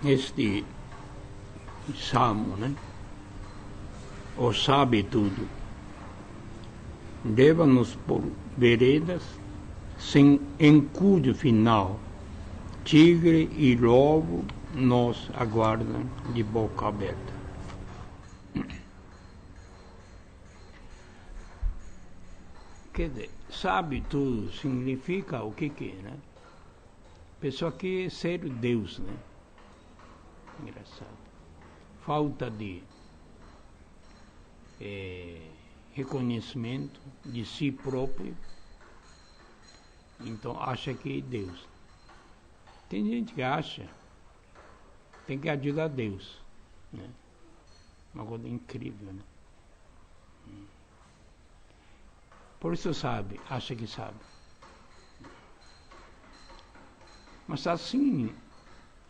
este salmo, né? O sabe tudo, leva-nos por veredas sem encudo final, tigre e lobo nos aguardam de boca aberta. Quer dizer, sabe tudo significa o que é, né? Pessoa que é ser Deus, né? Engraçado. Falta de reconhecimento de si próprio, então acha que é Deus. Tem gente que acha, tem que ajudar Deus, né? Uma coisa incrível, né? Por isso sabe, acha que sabe. Mas assim,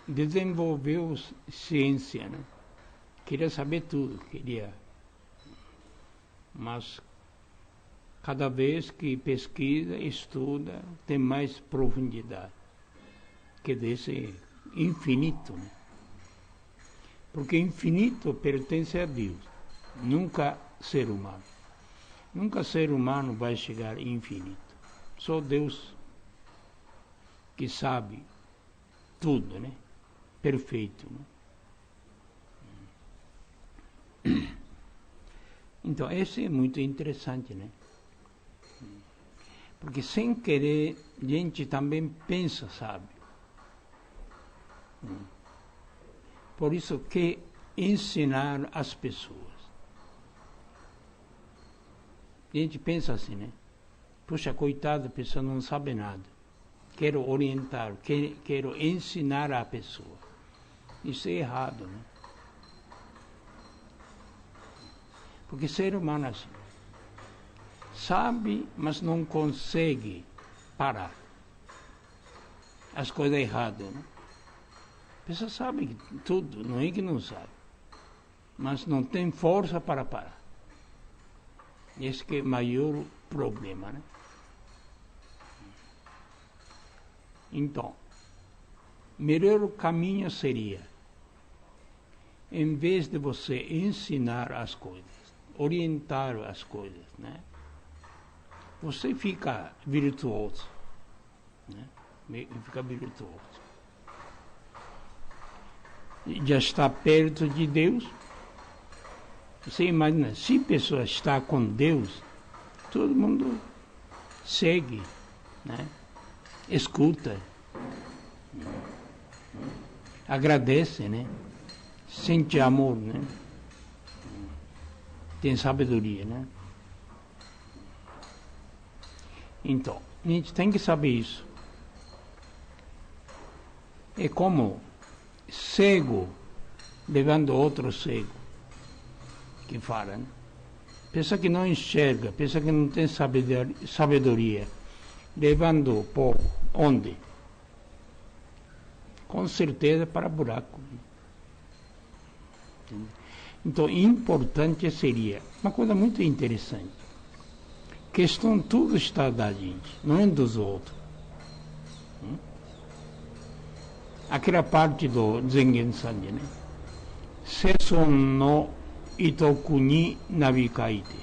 desenvolveu ciência, né? Queria saber tudo, queria. Mas cada vez que pesquisa, estuda, tem mais profundidade. Que desse infinito, né? Porque infinito pertence a Deus, nunca ser humano. Nunca ser humano vai chegar infinito. Só Deus que sabe tudo, né? Perfeito, né? Então, esse é muito interessante, né? Porque sem querer, a gente também pensa, sabe? Por isso que ensinar as pessoas. A gente pensa assim, né? Puxa, coitada, a pessoa não sabe nada. Quero orientar, quero ensinar a pessoa. Isso é errado, né? Porque ser humano assim, sabe, mas não consegue parar as coisas erradas, né? A pessoa sabe tudo, não é que não sabe, mas não tem força para parar. Esse que é o maior problema, né? Então, melhor caminho seria, em vez de você ensinar as coisas, orientar as coisas, né? Você fica virtuoso, né? Fica virtuoso. Já está perto de Deus. Você imagina, se a pessoa está com Deus, todo mundo segue, né? Escuta, agradece, né? Sente amor, né? Tem sabedoria, né? Então, a gente tem que saber isso. É como cego levando outro cego, que fala, né? Pessoa que não enxerga, pessoa que não tem sabedoria, levando o povo, onde? Com certeza para buraco. Entendeu? Então, importante seria, uma coisa muito interessante, questão tudo está da gente, não é dos outros. Aquela parte do Zengen Sanje, né? Seson no itokuni nabikaite.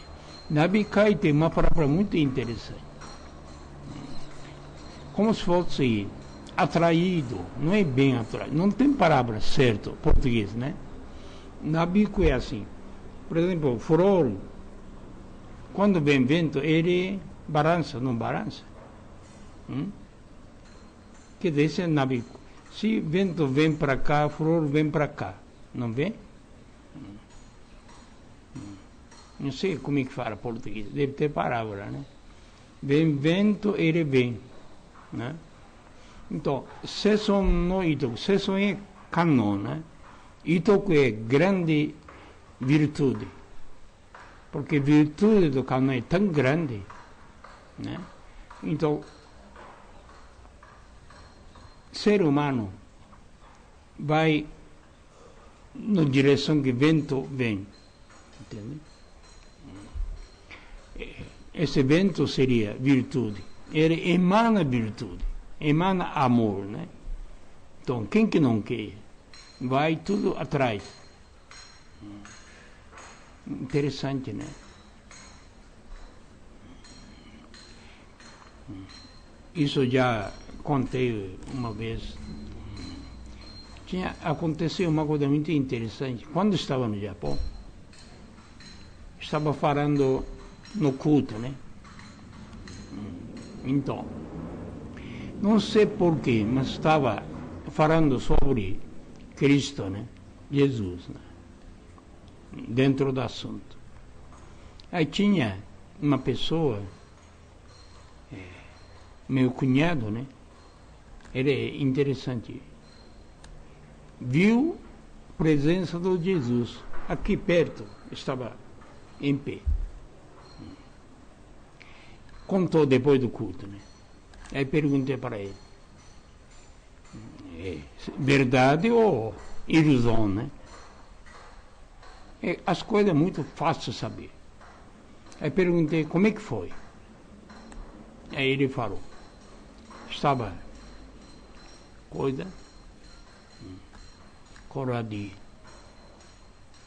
Nabikaite é uma palavra muito interessante. Como se fosse atraído, não é bem atraído, não tem palavra certa em português, né? Nabico é assim. Por exemplo, flor, quando vem vento, ele balança, não balança. Que desse é nabico. Se vento vem para cá, flor vem para cá, não vem? Não sei como é que fala português, deve ter palavra, né? Vem vento, ele vem, né? Então, seson no itoku, seson é canon, né? Itoku é grande virtude, porque virtude do canon é tão grande, né? Então, ser humano vai na direção que vento vem, entende? Esse vento seria virtude, ele emana virtude, emana amor, né? Então, quem que não quer? vai tudo atrás. Interessante, né? Isso já contei uma vez. Aconteceu uma coisa muito interessante. Quando estava no Japão, estava falando no culto, né? Então, não sei porquê, mas estava falando sobre Cristo, né? Jesus, né? Dentro do assunto. Aí tinha uma pessoa, meu cunhado, né? Ele é interessante. Viu a presença do Jesus aqui perto, estava em pé. Contou depois do culto, né? Aí perguntei para ele: é verdade ou ilusão, né? As coisas é muito fácil saber. Aí perguntei: como é que foi? Aí ele falou: estava coisa, coroa de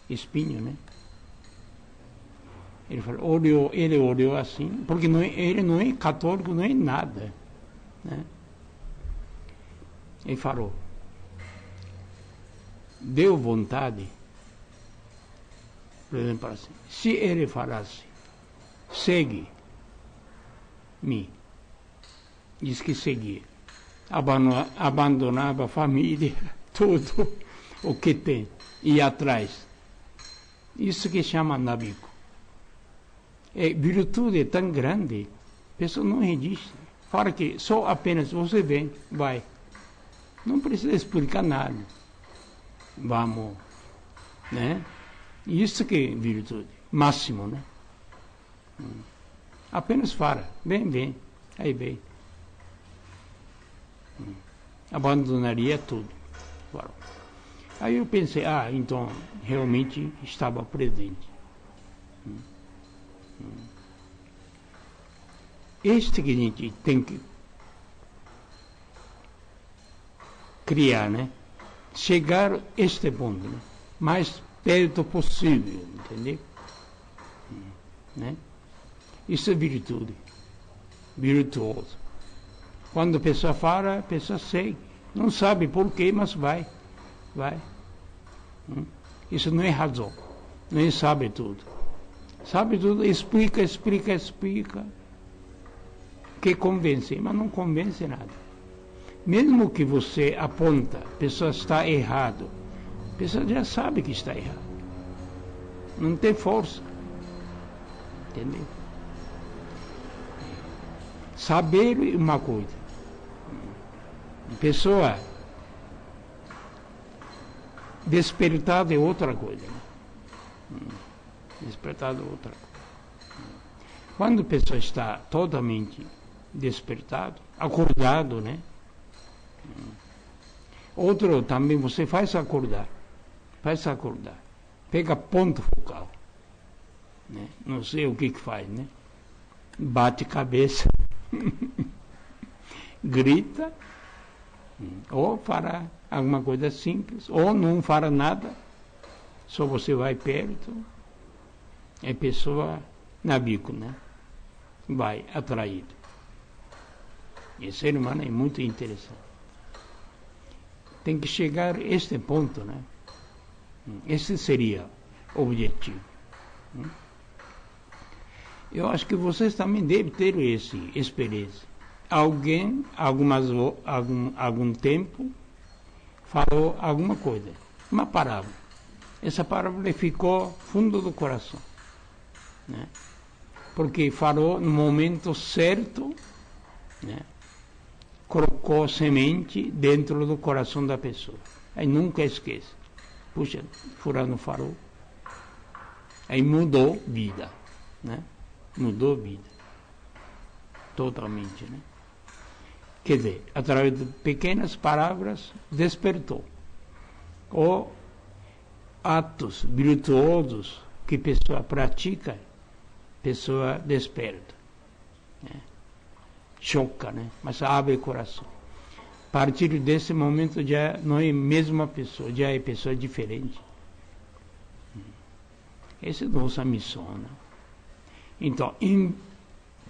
espinho, né? Ele falou, ele olhou assim, porque ele não é católico, não é nada, né? Ele falou: deu vontade, por exemplo assim, se ele falasse, segue-me, diz que seguia, abandonava a família, tudo o que tem, ia atrás. Isso que chama Nabiku. Virtude é tão grande, a pessoa não resiste. Fala que só apenas você vem, vai. Não precisa explicar nada. Vamos, né? Isso que é virtude, máximo, né? Apenas fala, vem, aí vem. Abandonaria tudo. Claro. Aí eu pensei, então realmente estava presente. Este que a gente tem que criar, né? Chegar a este ponto, né? Mais perto possível, entendeu? Né? Isso é virtude, virtuoso. Quando a pessoa fala, a pessoa segue. Não sabe porquê, mas vai. Isso não é razão, não é sabe tudo. Sabe tudo, explica, que convence, mas não convence nada. Mesmo que você aponta, a pessoa está errado, a pessoa já sabe que está errado. Não tem força. Entendeu? Saber é uma coisa. A pessoa despertada é outra coisa. Despertado é outra coisa. Quando a pessoa está totalmente despertado, acordado, né? Outro também você faz acordar. Pega ponto focal. Né? Não sei o que faz, né? Bate cabeça, grita, ou fala alguma coisa simples, ou não fala nada, só você vai perto, a pessoa Nabiku, né? Vai atraído. E o ser humano é muito interessante. Tem que chegar a este ponto, né? Esse seria o objetivo. Eu acho que vocês também devem ter essa experiência. Alguém, algum tempo, falou alguma coisa, uma palavra. Essa palavra ficou fundo do coração, né? Porque falou no momento certo, né? Colocou semente dentro do coração da pessoa. Aí nunca esquece. Puxa, fulano falou. Aí mudou vida, né? Mudou vida. Totalmente, né? Quer dizer, através de pequenas palavras, despertou. Ou atos virtuosos que a pessoa pratica, pessoa desperta. Né? Choca, né? Mas abre o coração. partir desse momento já não é a mesma pessoa, já é pessoa diferente. Essa é a nossa missão, né? Então,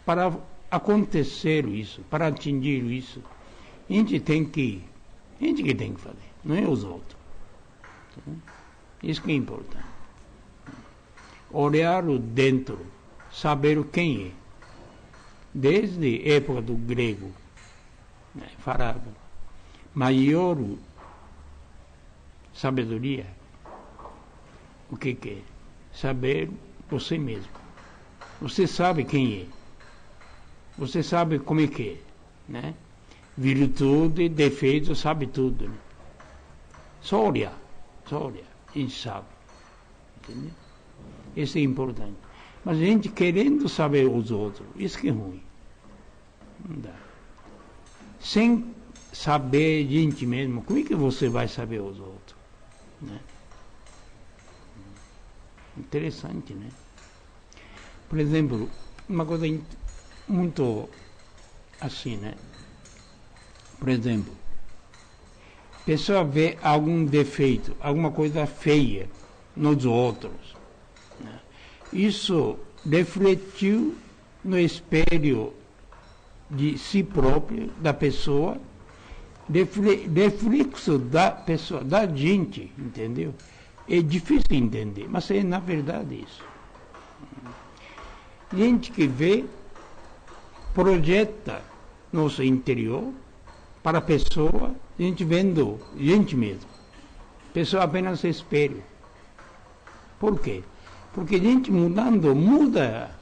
para acontecer isso, para atingir isso, a gente que tem que fazer, não é os outros. Isso que é importante. Olhar o dentro, saber quem é. Desde a época do grego, né, falava, maior sabedoria, o que é? Saber você mesmo. Você sabe quem é. Você sabe como é que é, né? Virtude, defeito, sabe tudo, né? Só olhar, a gente sabe. Entendeu? Isso é importante. Mas a gente querendo saber os outros, isso que é ruim. Não dá. Sem saber a gente mesmo, como é que você vai saber os outros? Né? Interessante, né? Por exemplo, uma coisa muito assim, né? Por exemplo, a pessoa vê algum defeito, alguma coisa feia nos outros. Né? Isso refletiu no espelho de si próprio, da pessoa, reflexo da pessoa, da gente, entendeu? É difícil entender, mas é na verdade isso. Gente que vê, projeta nosso interior para a pessoa, a gente vendo gente mesmo. A pessoa apenas é espelho. Por quê? Porque a gente mudando, muda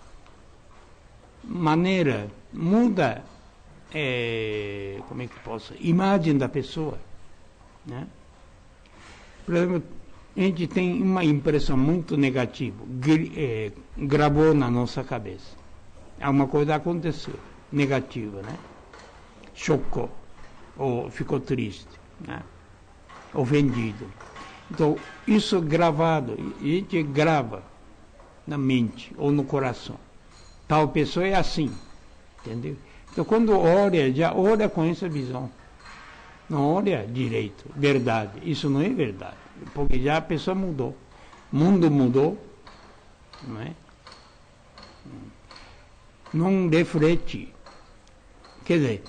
maneira, muda, como é que posso, imagem da pessoa. Né? Por exemplo, a gente tem uma impressão muito negativa, gravou na nossa cabeça. Alguma coisa aconteceu, negativa, né? Chocou, ou ficou triste, né? Ofendido. Então, isso gravado, a gente grava na mente ou no coração. Tal pessoa é assim, entendeu? Então, quando olha, já olha com essa visão. Não olha direito, verdade. Isso não é verdade, porque já a pessoa mudou. O mundo mudou, não é? Não reflete. Quer dizer,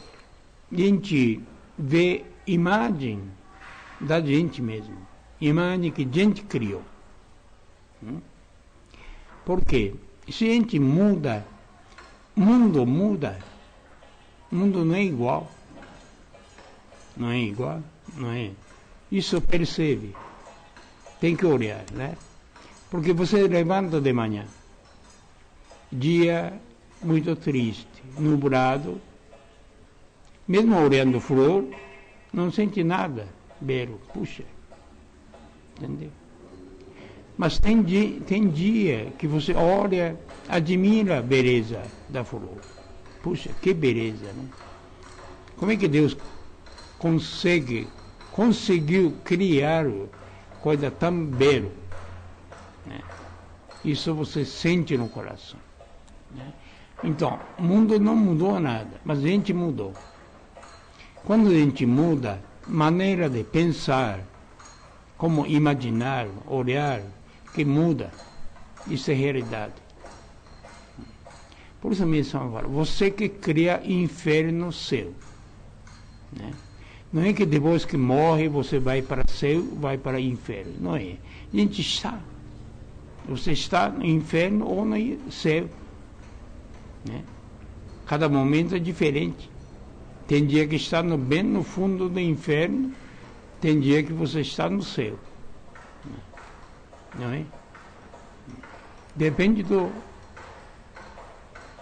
a gente vê imagem da gente mesmo. Imagem que a gente criou. Por quê? Se a gente muda, o mundo muda. O mundo não é igual. Não é igual, não é. Isso percebe. Tem que olhar, né? Porque você levanta de manhã, dia muito triste, nublado, mesmo olhando flor, não sente nada, belo, puxa, entendeu? Mas tem dia que você olha, admira a beleza da flor. Puxa, que beleza, né? Como é que Deus conseguiu criar coisa tão bela, né? Isso você sente no coração, né? Então, o mundo não mudou nada, mas a gente mudou. Quando a gente muda, maneira de pensar, como imaginar, olhar, que muda, isso é realidade. Por isso mesmo eu falo, você que cria inferno céu, né? Não é que depois que morre você vai para céu, vai para inferno. Não é. A gente está. Você está no inferno ou no céu. Né? Cada momento é diferente. Tem dia que está bem no fundo do inferno, tem dia que você está no céu. Não é? Depende do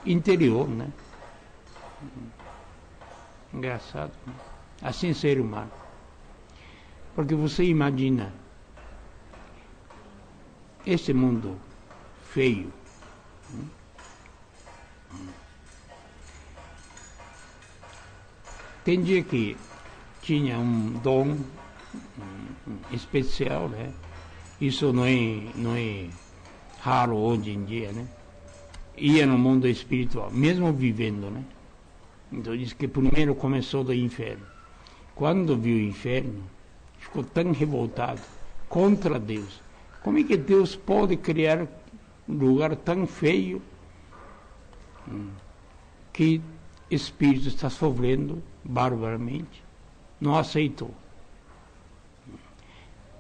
interior, né? Engraçado, né? Assim é ser humano. Porque você imagina esse mundo feio. Tem dia que tinha um dom especial, né? Isso não é raro hoje em dia, né? Ia no mundo espiritual, mesmo vivendo, né? Então diz que primeiro começou do inferno. quando viu o inferno, ficou tão revoltado contra Deus. Como é que Deus pode criar um lugar tão feio que o espírito está sofrendo barbaramente? Não aceitou.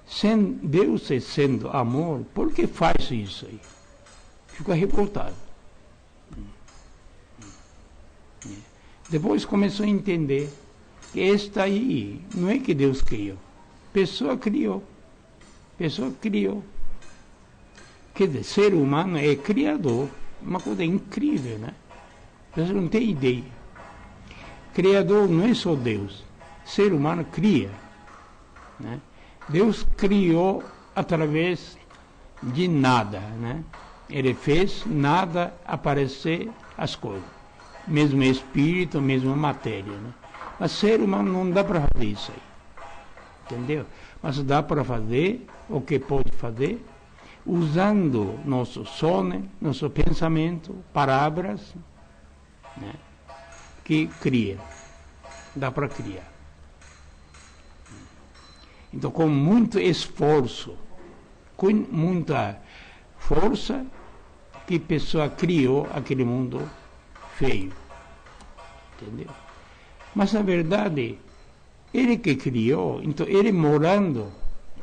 Sem Deus sendo amor, por que faz isso aí? Fica revoltado. Depois começou a entender que esta aí não é que Deus criou. Pessoa criou. Pessoa criou. Quer dizer, ser humano é criador. Uma coisa incrível, né? A pessoa não tem ideia. Criador não é só Deus. Ser humano cria, né? Deus criou através de nada, né? Ele fez nada aparecer as coisas. Mesmo espírito, mesmo matéria, né? Mas ser humano não dá para fazer isso aí. Entendeu? Mas dá para fazer o que pode fazer usando nosso sono, nosso pensamento, palavras, né? Que cria. Dá para criar. Então, com muito esforço, com muita força, que a pessoa criou aquele mundo feio. Entendeu? Mas, na verdade, ele que criou, então ele morando,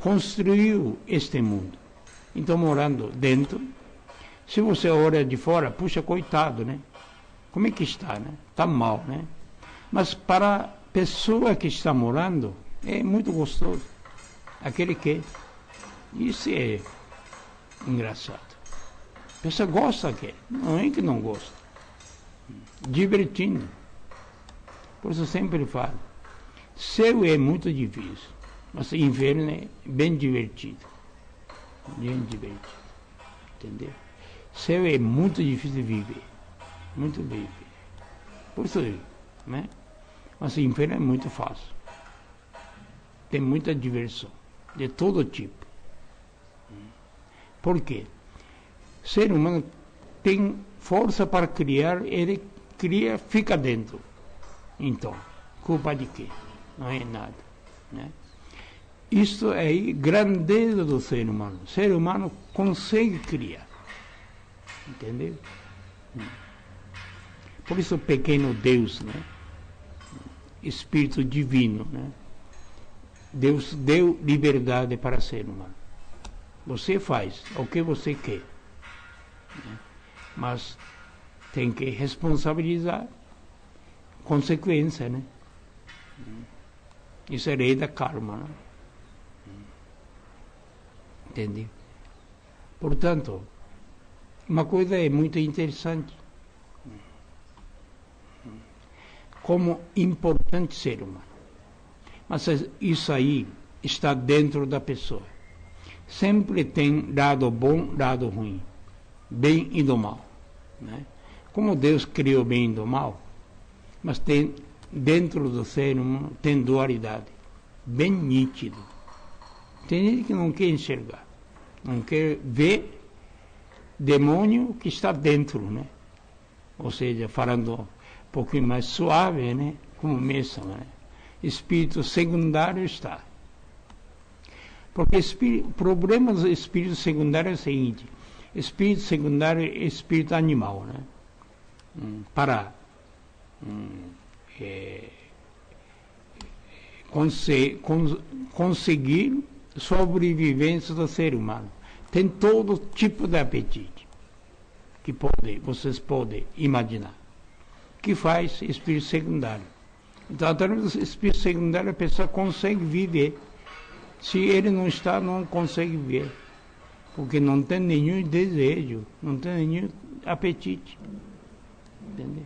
construiu este mundo. Então, morando dentro, se você olha de fora, puxa, coitado, né? Como é que está, né? Está mal, né? Mas para a pessoa que está morando, é muito gostoso. Aquele que... Isso é engraçado. A pessoa gosta daquele. Não é que não gosta. Divertindo. Por isso eu sempre falo. Céu é muito difícil. Mas inferno é bem divertido. Bem divertido. Entendeu? Céu é muito difícil de viver. Muito viver. Por isso, né? Mas inferno é muito fácil. Tem muita diversão. De todo tipo. Por quê? O ser humano tem força para criar, ele cria, fica dentro. Então, culpa de quê? Não é nada. Né? Isso é a grandeza do ser humano. O ser humano consegue criar. Entendeu? Por isso o pequeno Deus, né? Espírito divino, né? Deus deu liberdade para o ser humano. Você faz o que você quer, né? Mas tem que responsabilizar consequência, né? Isso é lei da karma, né? Entende? Portanto, uma coisa é muito interessante. Como importante ser humano. Mas isso aí está dentro da pessoa. Sempre tem lado bom, lado ruim. Bem e do mal. Né? Como Deus criou bem e do mal, mas tem dentro do ser humano tem dualidade. Bem nítido. Tem gente que não quer enxergar. Não quer ver demônio que está dentro, né? Ou seja, falando um pouquinho mais suave, né? Como mesmo, né? Espírito secundário está. Porque o problema do espírito secundário é o seguinte: espírito secundário é espírito animal, né? Para conseguir sobrevivência do ser humano. Tem todo tipo de apetite que vocês podem imaginar. Que faz espírito secundário. Então, através do espírito secundário, a pessoa consegue viver. Se ele não está, não consegue viver. Porque não tem nenhum desejo, não tem nenhum apetite. Entendeu?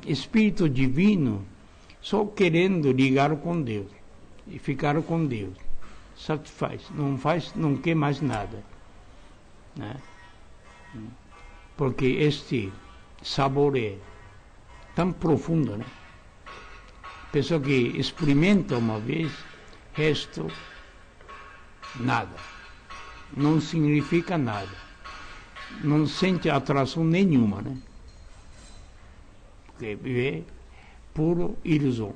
Espírito divino, só querendo ligar com Deus e ficar com Deus. Satisfaz, não quer mais nada. Né? Porque este sabor é tão profundo, né? Pessoa que experimenta uma vez, resto, nada. Não significa nada. Não sente atração nenhuma, né? Porque é puro ilusão.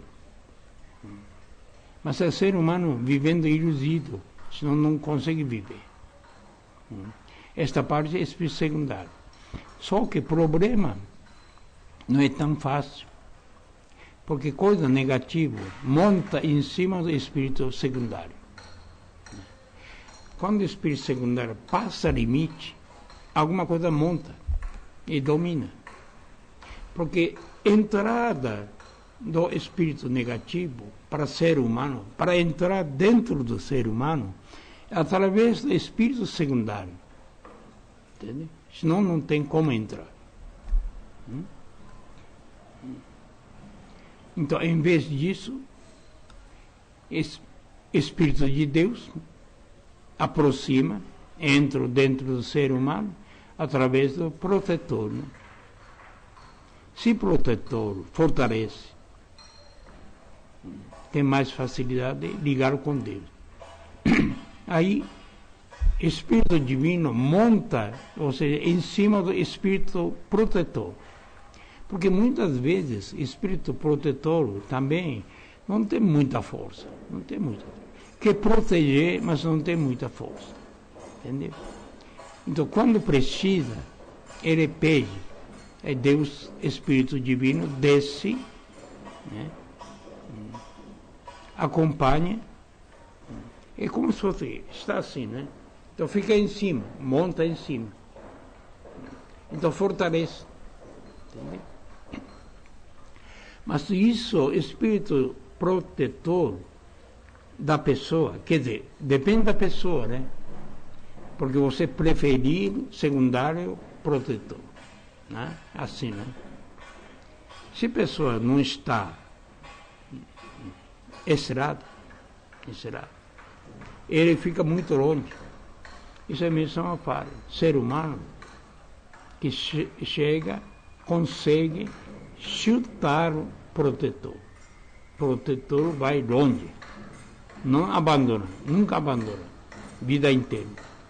Mas é ser humano vivendo iludido, senão não consegue viver. Esta parte é espírito secundário. Só que o problema não é tão fácil. Porque coisa negativa monta em cima do espírito secundário. Quando o espírito secundário passa o limite, alguma coisa monta e domina. Porque entrada do espírito negativo para ser humano, para entrar dentro do ser humano, é através do espírito secundário. Entende? Senão não tem como entrar. Então, em vez disso, Espírito de Deus aproxima, entra dentro do ser humano através do protetor. Né? Se o protetor fortalece, tem mais facilidade de ligar com Deus. Aí, Espírito Divino monta, ou seja, em cima do Espírito Protetor. Porque muitas vezes, Espírito Protetor também não tem muita força. Não tem muita força. Quer proteger, mas não tem muita força. Entendeu? Então, quando precisa, ele pede. É Deus, Espírito Divino, desce, né? Acompanha. É como se fosse, está assim, né? Então fica em cima, monta em cima. Então fortalece. Entendeu? Mas isso, espírito protetor da pessoa, quer dizer, depende da pessoa, né? Porque você preferir secundário protetor. Né? Assim, né? Se a pessoa não está excerada, ele fica muito longe. Isso é menção a par. Ser humano que chega, consegue chutar o protetor. O protetor vai longe. Não abandona, nunca abandona. Vida inteira.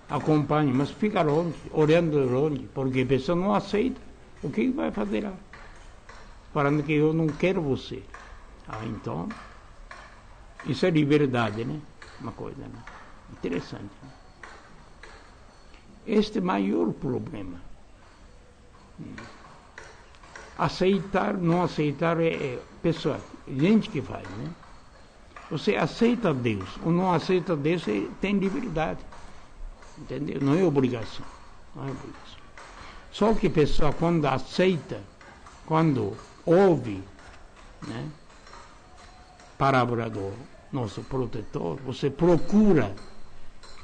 Acompanha, mas fica longe, olhando longe, porque a pessoa não aceita. O que vai fazer lá? Falando que eu não quero você. Então, isso é liberdade, né? Uma coisa, né? Interessante. Né? Este é o maior problema. Aceitar, não aceitar é pessoa, gente que faz, né? Você aceita Deus ou não aceita Deus, você tem liberdade. Entendeu? Não é obrigação. Não é obrigação. Só que a pessoa, quando aceita, quando ouve, né? Palavra do nosso protetor, você procura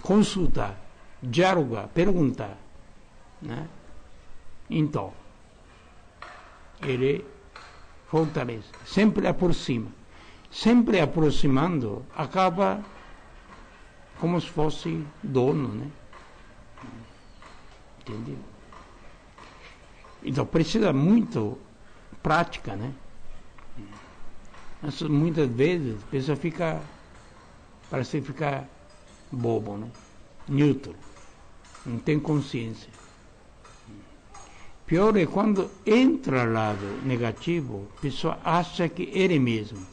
consultar, dialogar, perguntar, né? Então, ele fortalece, sempre aproxima, sempre aproximando, acaba como se fosse dono, né? Entendeu? Então precisa muito prática, né? Mas muitas vezes a pessoa parece ficar bobo, né? Neutro, não tem consciência. Pior é quando entra lado negativo, a pessoa acha que ele mesmo.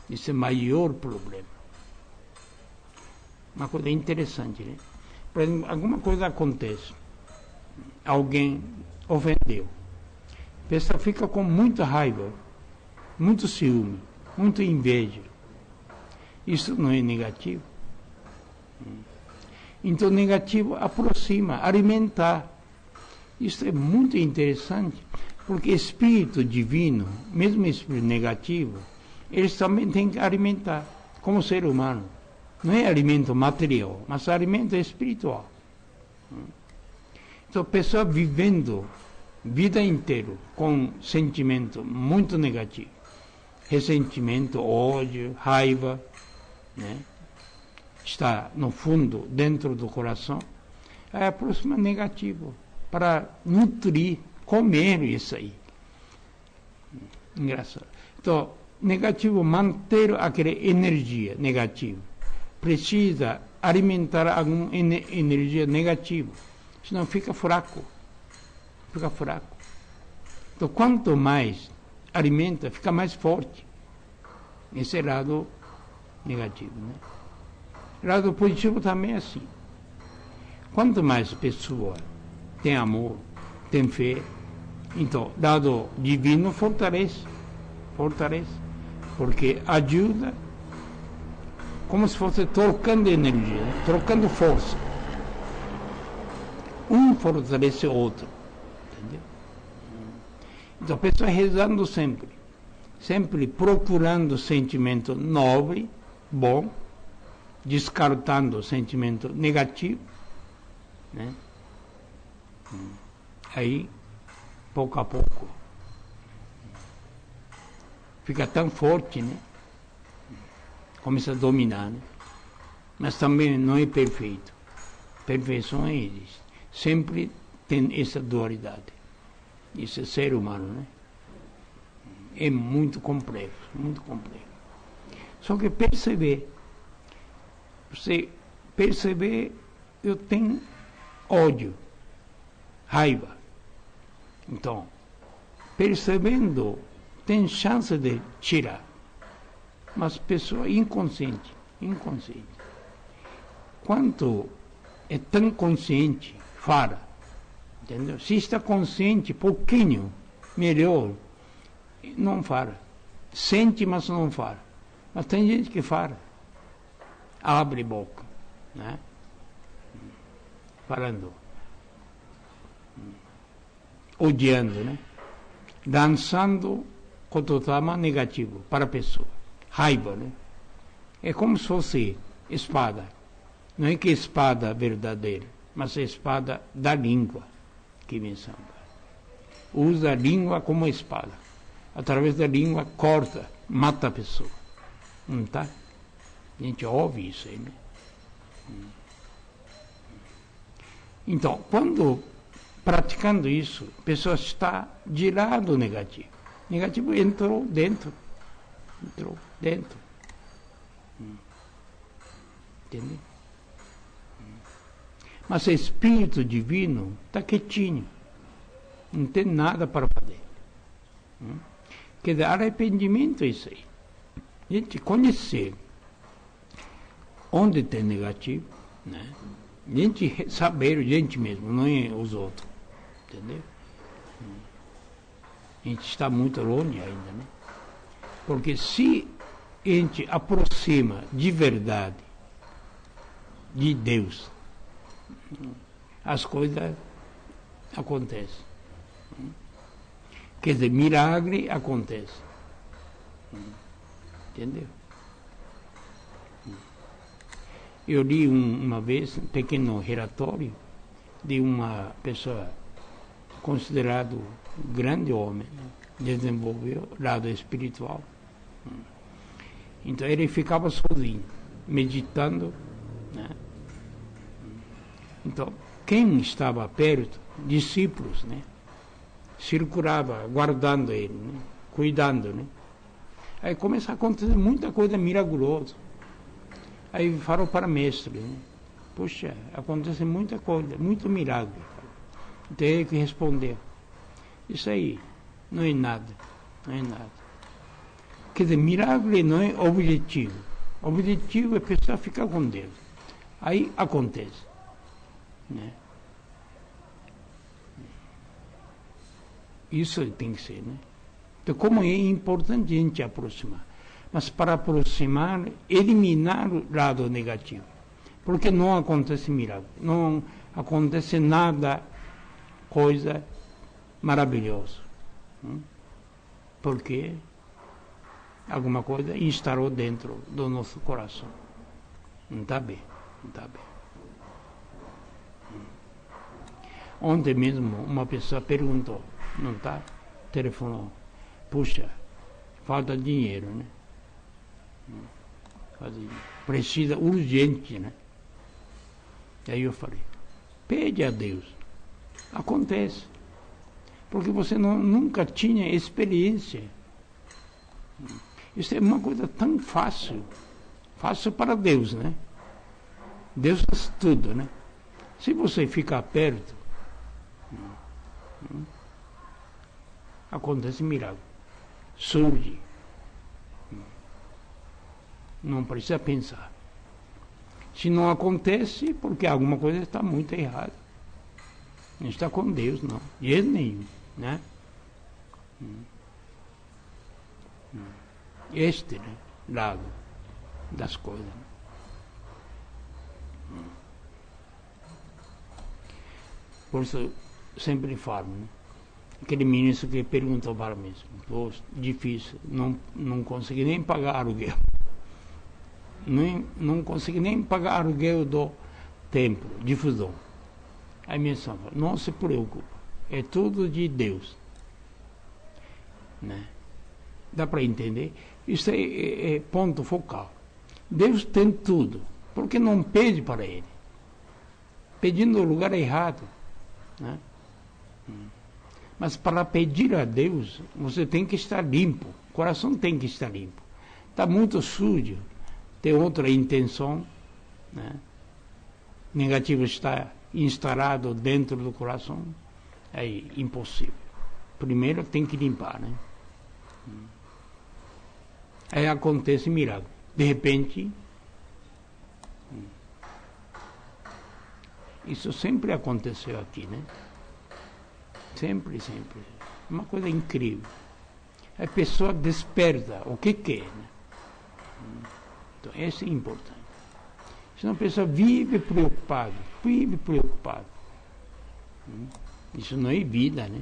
Isso é o maior problema. Uma coisa interessante, né? Por exemplo, alguma coisa acontece, alguém ofendeu, a pessoa fica com muita raiva, muito ciúme, muita inveja. Isso não é negativo. Então, negativo aproxima, alimenta. Isso é muito interessante, porque espírito divino, mesmo espírito negativo, eles também têm que alimentar, como ser humano. Não é alimento material, mas alimento espiritual. Então, a pessoa vivendo vida inteira com sentimento muito negativo, ressentimento, ódio, raiva, né? Está no fundo, dentro do coração, é a próxima negativo, para nutrir, comer isso aí. Engraçado. Então, negativo, manter aquela energia negativa. Precisa alimentar alguma energia negativa, senão fica fraco. Fica fraco. Então, quanto mais alimenta, fica mais forte. Esse lado negativo, né? Lado positivo também é assim. Quanto mais a pessoa tem amor, tem fé, então, lado divino fortalece, porque ajuda como se fosse trocando energia, né? Trocando força. Um fortalece o outro, entendeu? Então a pessoa rezando sempre procurando sentimento nobre, bom, descartando o sentimento negativo, né? Aí, pouco a pouco, fica tão forte, né? Começa a dominar, né? Mas também não é perfeito. Perfeição existe. Sempre tem essa dualidade. Isso é ser humano, né? É muito complexo, muito complexo. Só que você perceber, eu tenho ódio, raiva. Então, percebendo, tem chance de tirar. Mas pessoa inconsciente. Quanto é tão consciente, fala. Entendeu? Se está consciente, pouquinho, melhor, não fala. Sente, mas não fala. Mas tem gente que fala. Abre boca, né? Falando. Odiando, né? Dançando kototama negativo para a pessoa. Raiva, né? É como se fosse espada. Não é que espada verdadeira, mas a espada da língua que me samba. Usa a língua como espada. Através da língua corta, mata a pessoa. Não tá? A gente ouve isso aí, né? Então, quando praticando isso, a pessoa está de lado negativo. Negativo entrou dentro. Entendeu? Mas o Espírito Divino está quietinho. Não tem nada para fazer. Quer dizer, arrependimento é isso aí. A gente conhecer onde tem negativo, né? A gente saber, a gente mesmo, não é os outros. Entendeu? A gente está muito longe ainda, né? Porque se a gente aproxima de verdade de Deus, as coisas acontecem. Quer dizer, milagre acontece. Entendeu? Eu li uma vez um pequeno relatório de uma pessoa considerado grande homem, né? Desenvolveu lado espiritual. Então ele ficava sozinho, meditando, né? Então, quem estava perto, discípulos, né? Circulava, guardando ele, né? Cuidando, né? Aí começa a acontecer muita coisa miraculosa. Aí falou para o mestre, né? Puxa, acontece muita coisa, muito milagre. Então ele que respondeu, isso aí não é nada, não é nada. Quer dizer, milagre não é objetivo. O objetivo é a pessoa ficar com Deus. Aí acontece, né? Isso tem que ser, né? Então, como é importante a gente aproximar. Mas para aproximar, eliminar o lado negativo. Porque não acontece milagre. Não acontece nada, coisa maravilhosa. Porque alguma coisa instalou dentro do nosso coração. Não está bem, não está bem. Ontem mesmo uma pessoa perguntou, não está? Telefonou. Puxa, falta dinheiro, né? Precisa urgente, né? Aí eu falei, pede a Deus. Acontece. Porque você nunca tinha experiência. Isso é uma coisa tão fácil. Fácil para Deus, né? Deus faz tudo, né? Se você ficar perto, acontece milagre. Surge. Não precisa pensar. Se não acontece, porque alguma coisa está muito errada. Não está com Deus, não. De jeito nenhum, né? Este, né, lado das coisas. Por isso, sempre falo, né? Aquele ministro que perguntou para mim, difícil, não consegui nem pagar aluguel. Não consegui nem pagar aluguel do templo, de Fusão. Aí minha mãe falou, não se preocupe, é tudo de Deus. Né? Dá para entender? Isso é ponto focal. Deus tem tudo, por que não pede para Ele? Pedindo no lugar errado. Né? Mas para pedir a Deus, você tem que estar limpo, o coração tem que estar limpo. Está muito sujo, tem outra intenção, né? Negativo está instalado dentro do coração, é impossível. Primeiro tem que limpar, né? Aí acontece milagre. De repente, isso sempre aconteceu aqui, né? Sempre. Uma coisa incrível. A pessoa desperta o que quer, né? Então, isso é importante. Senão a pessoa vive preocupado. Isso não é vida, né?